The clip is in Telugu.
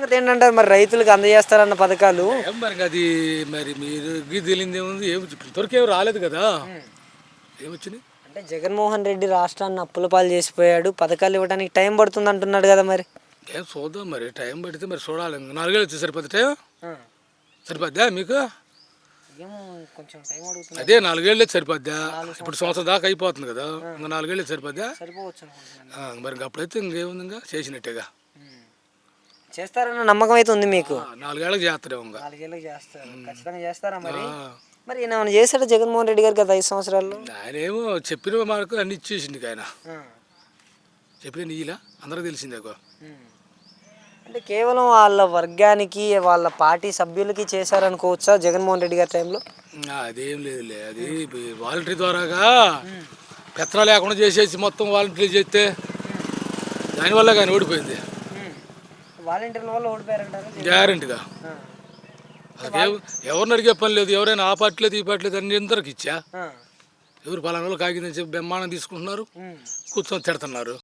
సంగతి ఏంటంటారు మరి రైతులకు అందజేస్తారన్న పథకాలు? మరి అది మరి మీరు తెలియదు ఏముంది, ఇంతవరకు ఏమి రాలేదు కదా. ఏమొచ్చినాయి అంటే జగన్మోహన్ రెడ్డి రాష్ట్రాన్ని అప్పుల పాలు చేసిపోయాడు, పథకాలు ఇవ్వడానికి టైం పడుతుంది అంటున్నాడు కదా మరి. ఏం చూద్దాం, మరి టైం పడితే మరి చూడాలి. 4 ఏళ్ళు వచ్చి సరిపోద్ది టైం, సరిపోద్దా మీకు? కొంచెం టైం అడుగుతుంది. అదే 4 ఏళ్ళు సరిపోద్దా? ఇప్పుడు సంవత్సరం దాకా అయిపోతుంది కదా, ఇంకా 4 ఏళ్ళు సరిపోద్దా? మరి అప్పుడైతే ఇంకేముంది, ఇంకా చేసినట్టేగా. చేస్తారన్న నమ్మకం అయితే ఉంది మీకు? 4 ఏళ్ళకి చేస్తారు, ఇంకా 4 ఏళ్ళకి చేస్తారు, ఖచ్చితంగా చేస్తారా మరి? మరి ఏమైనా చేశాడు జగన్మోహన్ రెడ్డి గారు గత 5 సంవత్సరాల్లో? ఆయన ఏమో చెప్పిన మనకు అన్ని ఇచ్చేసింది ఆయన. చెప్పిన నీలా అందరికి తెలిసిందే. అంటే కేవలం వాళ్ళ వర్గానికి వాళ్ళ పార్టీ సభ్యులకి చేశారనుకోవచ్చా జగన్మోహన్ రెడ్డి గారి టైంలో? అదేం లేదులే, అది వాలంటరీ ద్వారాగా పెత్తనాలు లేకుండా చేసేసి మొత్తం వాలంటరీ చేస్తే దానివల్ల కానీ ఓడిపోయింది. వాలంటీర్ల వల్ల ఓడిపోయారంటారు గ్యారెంటీగా. అదే ఎవరిని అడిగే పని లేదు, ఎవరైనా ఆ పార్టీ లేదు ఈ పార్టీ లేదు అన్ని అందరికి ఇచ్చా. ఎవరు పలానా వాళ్ళు కాగిందని చెప్పి బ్రహ్మాండం తీసుకుంటున్నారు, కూర్చొని తిడుతున్నారు.